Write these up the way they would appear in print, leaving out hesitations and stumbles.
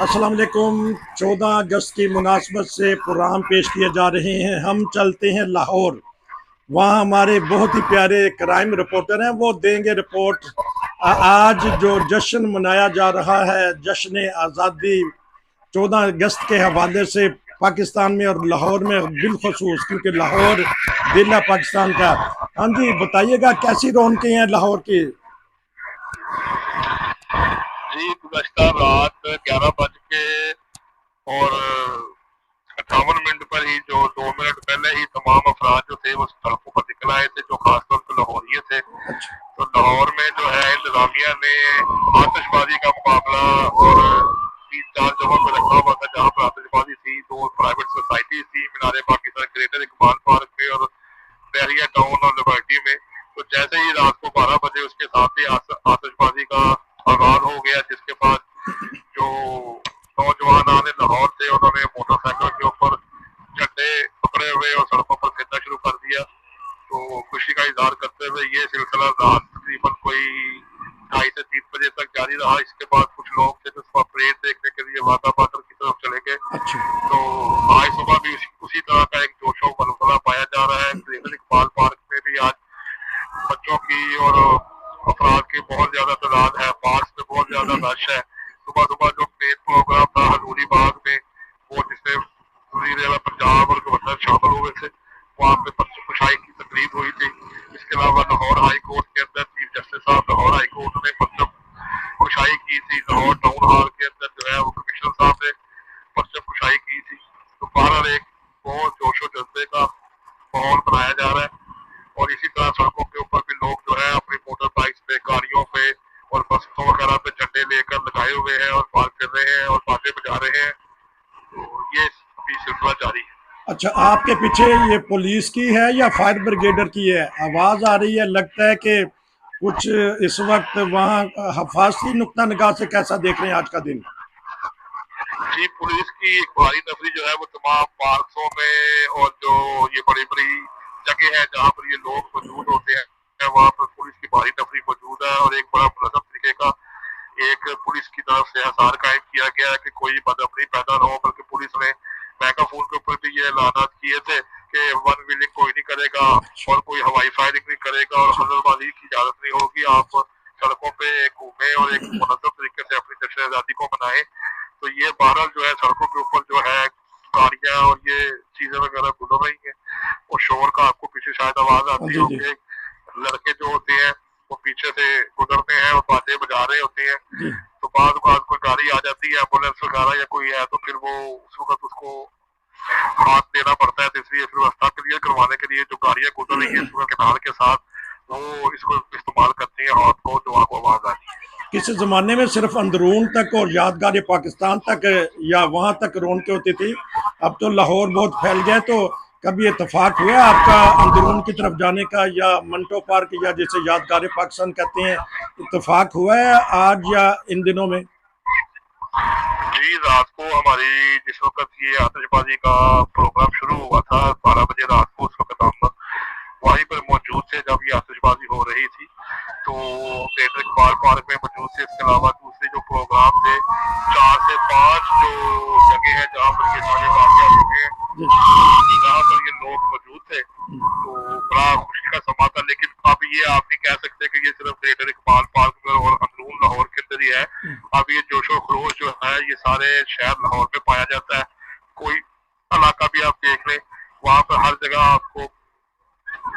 अस्सलाम वालेकुम। 14 अगस्त की मुनासबत से प्रोग्राम पेश किए जा रहे हैं। हम चलते हैं लाहौर। वहाँ हमारे बहुत ही प्यारे क्राइम रिपोर्टर हैं, वो देंगे रिपोर्ट। आज जो जश्न मनाया जा रहा है, जश्न आज़ादी 14 अगस्त के हवाले से पाकिस्तान में और लाहौर में बिलखसूस, क्योंकि लाहौर दिल है पाकिस्तान का। हाँ जी, बताइएगा कैसी रौनकें हैं लाहौर की। जी, गुज़श्ता रात 11 बज के और 58 मिनट पर ही, जो 2 मिनट पहले ही तमाम अफराद जो थे वो सड़कों पर निकल आए थे, जो खासतौर पर लाहौरिये थे। अच्छा। तो लाहौर में जो है इंतजामिया ने आतिशबाजी का मुकाबला और 3-4 जगहों पर रखा हुआ था जहाँ पर आतिशबाजी थी। 2 प्राइवेट सोसाइटी थी, मीनारे पाकिस्तान, ग्रेटर इकबाल पार्क में और बहरिया टाउन और लिबर्टी में। तो जैसे ही रात को 12 बजे उसके साथ ही आतिशबाजी का आगाज हो गया, जिसके बाद जो नौजवान आने लाहौर से उन्होंने मोटरसाइकिल के ऊपर झंडे पकड़े हुए और सड़कों पर फिरना शुरू कर दिया। तो खुशी का इजहार करते हुए ये सिलसिला रात तकरीबन कोई 2:30 से 3 बजे तक जारी रहा। इसके बाद कुछ लोग थे जो सुबह परेड देखने के लिए वाघा बॉर्डर की तरफ चले गए। अच्छा। तो आज सुबह भी उसी तरह का एक जोशो वलवला पाया जा रहा है। ग्रेटर इकबाल पार्क में भी आज बच्चों की और अफराद की बहुत ज्यादा तादाद है। पार्क में बहुत ज्यादा रश है। सुबह सुबह जो मेन प्रोग्राम था हजूरी बाग में, वो जिसमें वज़ीर-ए-आला पंजाब और गवर्नर शामिल हुए थे, वहाँ पे परचम कुशाई की तकरीब हुई थी। इसके अलावा लाहौर हाई कोर्ट के अंदर चीफ जस्टिस साहब लाहौर हाई कोर्ट ने परचम कुशाई की थी। लाहौर टाउन हॉल के अंदर जो है वो कमिश्नर साहब ने परचम कुशाई की थी। तो बहरहाल एक बहुत जोशो जज्बे का माहौल बनाया जा रहा है। और इसी तरह सड़कों के ऊपर भी लोग जो है अपनी मोटर बाइक्स पे, गाड़ियों पे और बसों वगैरह पे झंडे लेकर लगाए हुए हैं और पार्क कर रहे हैं और बातें बजा रहे हैं। तो ये अभी सिलसिला जारी है। अच्छा, आपके पीछे ये पुलिस की है या फायर ब्रिगेडर की है? आवाज आ रही है, लगता है कि कुछ इस वक्त वहाँ हफाजती नुक्ता निगाह से कैसा देख रहे हैं आज का दिन? जी, पुलिस की एक भारी नफरी जो है वो तमाम पार्कों में और जो ये बड़ी बड़ी जगह है जहाँ पर ये लोग मौजूद होते हैं, वहाँ पर पुलिस की भारी नफरी मौजूद है। और एक बड़ा मुनज़्ज़म तरीके का एक पुलिस की तरफ से हसार कायम किया गया है कि कोई बदअमनी पैदा न हो। बल्कि पुलिस ने मेगाफोन के ऊपर भी ये ऐलानात किए थे कि वन व्हीलिंग कोई नहीं करेगा अच्छा। और कोई हवाई फायरिंग नहीं करेगा और हजरबाजी की इजाजत नहीं होगी। आप सड़कों पे घूमें और एक मुनज़्ज़म तरीके से अपनी जश्न आज़ादी को मनाएं। तो ये बहरहाल जो है सड़कों के ऊपर जो है गाड़ियां और ये चीजें वगैरह गुजर रही हैं और शोर का आपको पीछे शायद आवाज हाँ आती जी जी। होगी। लड़के जो होते हैं वो पीछे से गुजरते हैं और बातें बजा रहे होते हैं। जी। तो बाद बात कोई गाड़ी आ जाती है, एम्बुलेंस वगैरह या कोई है, तो फिर वो उस वक्त उसको हाथ देना पड़ता है। तो इसलिए फिर रास्ता क्लियर करवाने के लिए जो गाड़ियां गुजर रही है सुबह के नाल के साथ, वो इसको इस्तेमाल करती है हाथ को, जो आपको आवाज आती है। किसी जमाने में सिर्फ अंदरून तक और यादगार पाकिस्तान तक या वहां तक रौनकें होती थी। अब तो लाहौर बहुत फैल गया है। तो कभी इत्तेफाक हुआ आपका अंदरून की तरफ जाने का, या मंटो पार्क या जिसे यादगार पाकिस्तान कहते हैं, इत्तेफाक हुआ है आज या इन दिनों में? जी, रात को हमारी जिस वक्त ये आतिशबाजी का प्रोग्राम शुरू हुआ था 12 बजे रात को, उस वक्त हम वहीं पर मौजूद थे जब ये आतिशबाजी हो रही थी। तो ग्रेटर इकबाल पार्क में मौजूद थे। इसके अलावा दूसरे जो प्रोग्राम थे, 4 से 5 जो जगह है जहाँ पर ये सारे वाक़यात हुए हैं, जी। जहाँ पर ये लोग मौजूद थे। तो बड़ा खुशी का समा था। लेकिन अब ये आप नहीं कह सकते कि ये सिर्फ ग्रेटर इकबाल पार्क में और अंदरून लाहौर के अंदर ही है। अब ये जोशो खरोश जो है ये सारे शहर लाहौर में पाया जाता है। कोई इलाका भी आप देख लें, वहाँ पर हर जगह आपको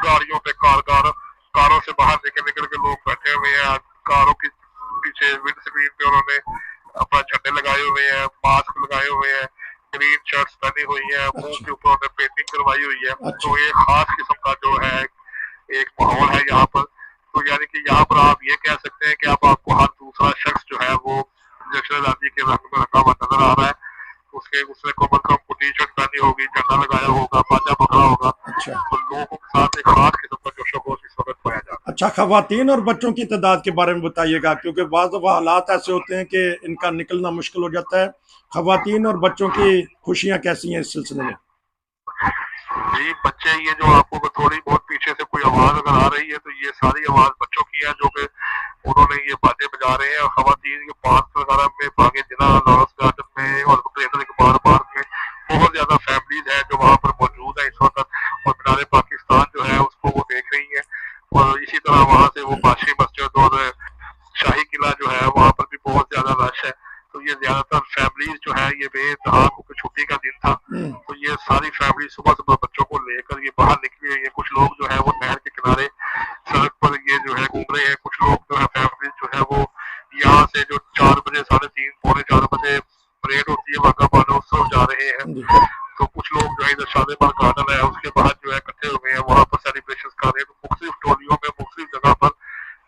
गाड़ियों पे कारों से बाहर निकल निकल के लोग बैठे हुए हैं। कारों के पीछे विंड स्क्रीन पे उन्होंने अपना झंडे लगाए हुए हैं, मास्क लगाए हुए हैं, ग्रीन शर्ट्स पहनी हुई है, मुंह अच्छा। के ऊपर उन्होंने पेंटिंग करवाई हुई है। अच्छा। तो एक खास किस्म का जो है एक माहौल है यहाँ पर। तो यानी कि यहाँ पर आप ये कह सकते हैं कि अब आपको हर दूसरा शख्स जो है वो जश्न आज़ादी के रंग में रंगा हुआ नजर आ रहा है। उसके उसने कमर कम को टी शर्ट पहनी होगी, झंडा लगाया होगा, बाजा पकड़ा होगा। अच्छा। तो लोगों के साथ एक खास किस्म का जोशो खरोश इस वक्त पाया जा रहा है। अच्छा, खवातीन और बच्चों की तादाद के बारे में बताइएगा, क्योंकि बाज़ दफ़ा हालात ऐसे होते हैं कि इनका निकलना मुश्किल हो जाता है। खवातीन और बच्चों की खुशियाँ कैसी हैं इस सिलसिले में? जी बच्चे, ये जो आपको थोड़ी बहुत पीछे से कोई आवाज अगर आ रही है तो ये सारी आवाज बच्चों की है, जो कि उन्होंने ये बातें बजा रहे हैं। और खवातीन के पार्क वगैरह में, बागे जिला, लॉरेंस गार्डन में और इकबाल पार्क में बहुत ज्यादा फैमिलीज है जो वहाँ पर मौजूद है इस वक्त, और मीनार पाकिस्तान जो है उसको वो देख रही है। और इसी तरह वहाँ से वो बादशाही मस्जिद और शाही किला जो है वहाँ पर भी बहुत ज्यादा रश है। तो ये ज्यादातर फैमिलीज जो है, ये बेतहा क्योंकि छुट्टी का दिन था, तो ये सारी फैमिली सुबह सुबह बच्चों को लेकर ये बाहर निकली हुई है। कुछ लोग जो है वो नहर के किनारे सड़क पर ये जो है घूम रहे हैं, कुछ लोग जो है फैमिली जो है वो यहाँ से जो 4 बजे, 3:30, पौने 4 बजे परेड होती है वाघा बॉर्डर उत्सव जा रहे हैं। तो कुछ लोग जो है इधर शालीमार गार्डन है उसके बाहर जो है इकट्ठे हुए हैं, वहाँ पर सेलिब्रेशन कर रहे हैं। तो मुख्तलिफ टोलियों में मुख्तलिफ जगह पर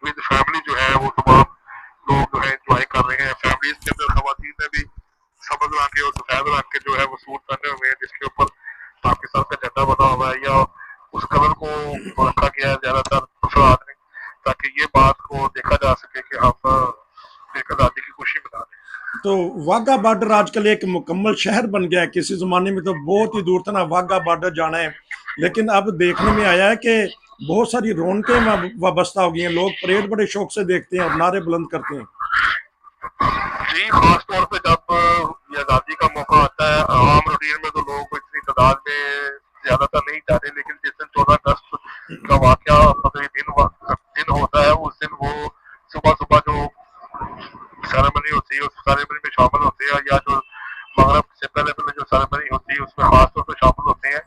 विद फैमिली जो है वो तमाम लोग जो है इंजॉय कर रहे हैं। फैमिलीज के अंदर खवातीन ने भी सब्ज रंग के और सफेद रंग के जो है वो सूट पहने हुए हैं, जिसके ऊपर पाकिस्तान का झंडा बना हुआ है, या उस कलर को रखा गया है ज्यादातर अफराद ने, ताकि ये बात को देखा जा सके कि हम एक आजादी की खुशी मना रहे हैं। तो वाघा बॉर्डर आजकल एक मुकम्मल शहर बन गया है। किसी जमाने में तो बहुत ही दूर था ना वाघा बॉर्डर जाना है, लेकिन अब देखने में आया है कि बहुत सारी रौनकें वाबस्ता हो गई हैं। लोग परेड बड़े शौक से देखते हैं और नारे बुलंद करते हैं। जी, खास तौर पे जब ये आजादी का मौका आता है, आम रूटीन में तो लोग इतनी तादाद में ज्यादातर नहीं जाते, लेकिन जिस दिन 14 अगस्त का वाकया दिन होता है, उस दिन वो सुबह सुबह जो सेरेमनी होती है उस सेरेमनी में शामिल होते हैं, या जो मगरब से पहले पहले जो सेरेमनी होती है उसमें खास तौर पर शामिल होते हैं।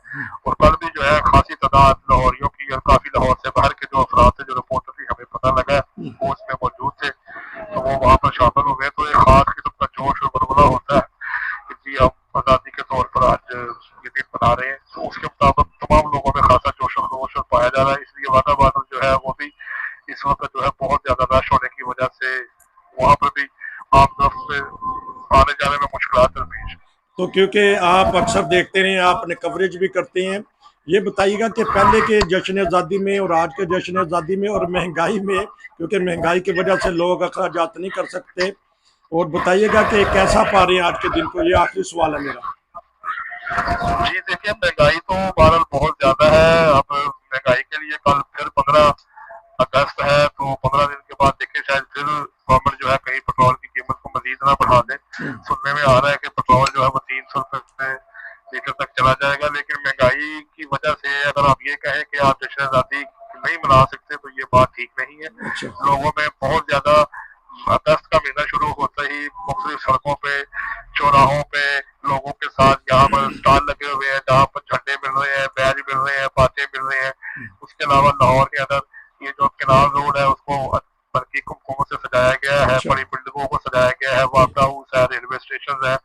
और कल भी जो है खासी तादाद लाहौरियों की और काफी लाहौर से बाहर के जो अफराद थे, जो रिपोर्टर थी, हमें पता लगा है वो उसमें मौजूद थे, तो वो वहाँ पर शामिल हो गए। तो एक खास किस्म का जोश और बलबला होता है कि जी हम आजादी के तौर पर आज ये दिन मना रहे हैं। तो उसके मुताबिक तमाम लोगों में खासा जोश और खरोश पाया जा रहा है। इसलिए वाघा बॉर्डर जो है वो भी इस वक्त जो है बहुत ज्यादा रश होने की वजह से वहाँ पर भी आम तौर से आने जाने में मुश्किलात दरपेश। तो क्योंकि आप अक्सर देखते हैं, आपने कवरेज भी करते हैं, ये बताइएगा कि पहले के जश्न आज़ादी में और आज के जश्न आज़ादी में और महंगाई में, क्योंकि महंगाई की वजह से लोग अखराजात नहीं कर सकते, और बताइएगा कि कैसा पा रहे हैं आज के दिन को। ये आखिरी सवाल है मेरा। जी देखिए, महंगाई तो बहरहाल बहुत ज्यादा है। अब महंगाई के लिए कल फिर 15 अगस्त है, तो 15 दिन के बाद देखिए शायद फिर गवर्नमेंट जो है कहीं पेट्रोल की कीमत को मजीद ना बढ़ा दे। सुनने में आ रहा है कि पेट्रोल जो है वो 300 रुपए लीटर तक चला जाएगा। लेकिन महंगाई की वजह से अगर आप ये कहें कि आप जश्न आजादी नहीं मना सकते, तो ये बात ठीक नहीं है। लोगों में बहुत ज्यादा, अगस्त का महीना शुरू होते ही मुख्तलिफ सड़कों पे, चौराहों पे लोगों के साथ यहाँ पर स्टॉल लगे हुए हैं, जहाँ पर झंडे मिल रहे हैं, बैज मिल रहे हैं, बातें मिल रहे हैं। उसके अलावा लाहौर के अंदर ये जो किनाल रोड है उसको बरकी कुमकुमों से सजाया गया है, बड़ी बिल्डिंगों को सजाया गया है, वाघा हाउस है, रेलवे स्टेशन है,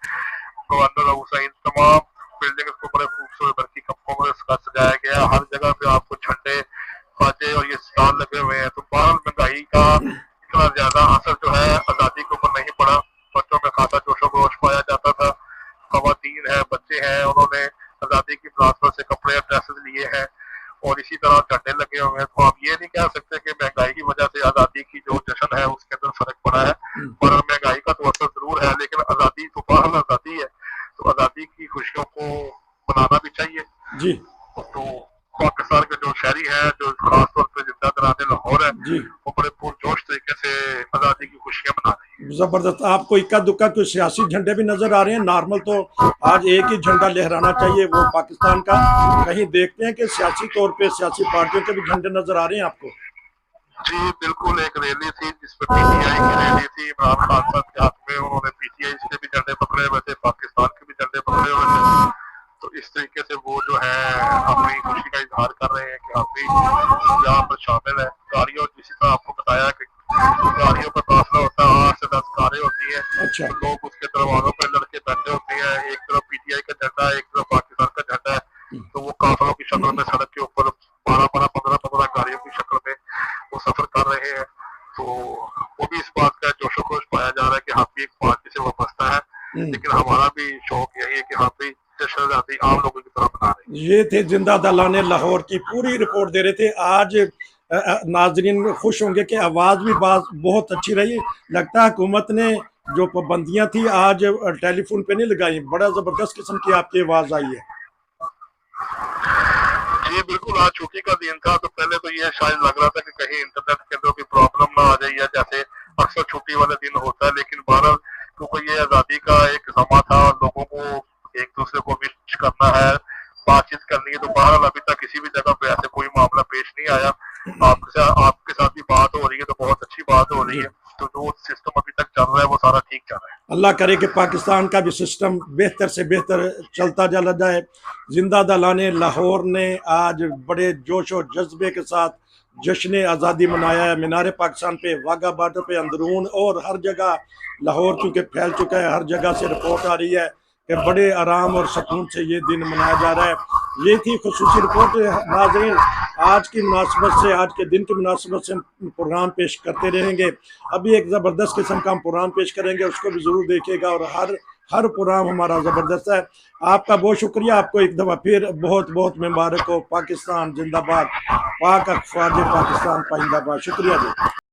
गवर्नर हाउस है, इन तमाम बिल्डिंग को बड़े खूबसूरत बरकी कुमकुमों से सजाया गया है। हर जगह पे आपको झंडे, बाजे और ये स्टॉल लगे हुए हैं। तो बहरहाल महंगाई का इतना ज्यादा असर जो है आजादी के ऊपर नहीं पड़ा। बच्चों में खासा जोशो खरोश पाया जाता था। खवातीन है, बच्चे हैं, उन्होंने आजादी की प्लास्टर से कपड़े और ड्रेसेस लिए हैं, और इसी तरह झंडे लगे हुए हैं। तो आप ये नहीं कह सकते कि महंगाई की वजह से आजादी की जो जश्न है उसके अंदर फर्क पड़ा है। पर महंगाई का तो असर जरूर है, लेकिन आजादी तो बहरहाल आजादी है, तो आजादी की खुशियों को मनाना भी चाहिए जी। तो पाकिस्तान के जो शहरी है, जो खासतौर पर जिंदा दराने लाहौर है, वो बड़े पुरजोश तरीके से आजादी की खुशियां मना रहे हैं। जबरदस्त। आपको इक्का दुक्का कोई सियासी झंडे भी नजर आ रहे हैं? नॉर्मल तो आज एक ही झंडा लहराना चाहिए, वो पाकिस्तान का। कहीं देखते हैं कि सियासी तौर पे सियासी पार्टियों के भी झंडे नजर आ रहे हैं आपको? जी बिल्कुल, एक रैली थी जिसमें पीटीआई की रैली थी, इमरान खान साहब के हाथ में, उन्होंने पीटीआई के भी झंडे पकड़े हुए थे, पाकिस्तान के भी झंडे पकड़े हुए थे। तो इस तरीके से वो जो है अपनी खुशी का इजहार कर रहे हैं कि हम भी यहाँ पर शामिल है। गाड़ियों, जिसी तरह आपको बताया कि गाड़ियों पर काफिला होता है, 8 से 10 कारें होती है। अच्छा। तो लोग उसके दरवाजों पर लड़के बैठे होते हैं, एक तरफ पीटीआई का झंडा है, एक तरफ पाकिस्तान का झंडा है। तो वो काफिलों की शक्ल में सड़क के ऊपर 12-15 गाड़ियों की शक्ल में वो सफर कर रहे हैं। तो वो भी इस बात का जोशो खरोश पाया जा रहा है कि हम भी एक पार्टी से वाबस्ता है, लेकिन हमारा भी शौक यही है कि हम भी जश्न आजादी आम लोगों की तरह मना रहे हैं। ये थे जिंदा दलाने लाहौर की पूरी रिपोर्ट दे रहे थे। आज नाजरीन खुश होंगे कि आवाज भी बहुत अच्छी रही। लगता है हुकूमत ने जो पाबंदियां थी आज टेलीफोन पे नहीं लगाई, बड़ा जबरदस्त किस्म की आपकी आवाज आई है। ये बिल्कुल आज छुट्टी का दिन था, तो पहले तो ये शायद लग रहा था कि कहीं इंटरनेट के अंदर कोई प्रॉब्लम ना आ जाए, या जैसे अक्सर छुट्टी वाले दिन होता है, लेकिन बहरहाल क्योंकि ये आज़ादी का एक समा था और लोगों को एक दूसरे को विश करना है, बातचीत करनी है, तो बहरहाल अभी तक किसी भी जगह पे ऐसे कोई मामला पेश नहीं आया। आपके साथ भी बात हो रही है तो बहुत अच्छी बात हो रही है। तो जो सिस्टम अभी तक चल रहा है वो सारा ठीक चल रहा है। अल्लाह करे कि पाकिस्तान का भी सिस्टम बेहतर से बेहतर चलता चला जाए। जिंदा दलाने लाहौर ने आज बड़े जोश और जज्बे के साथ जश्न आज़ादी मनाया है। मीनार पाकिस्तान पे, वाघा बॉर्डर पे, अंदरून और हर जगह लाहौर चूँकि फैल चुका है, हर जगह से रिपोर्ट आ रही है कि बड़े आराम और सुकून से ये दिन मनाया जा रहा है। ये थी खुसूसी रिपोर्ट। नाज़रीन, आज की मुनासबत से, आज के दिन की मुनासबत से प्रोग्राम पेश करते रहेंगे। अभी एक ज़बरदस्त किस्म का हम प्रोग्राम पेश करेंगे, उसको भी ज़रूर देखिएगा। और हर प्रोग्राम हमारा ज़बरदस्त है। आपका बहुत शुक्रिया। आपको एक दफ़ा फिर बहुत बहुत मुबारक हो। पाकिस्तान जिंदाबाद, पाक अफ़वाज पाकिस्तान पाइंदाबाद। शुक्रिया जी।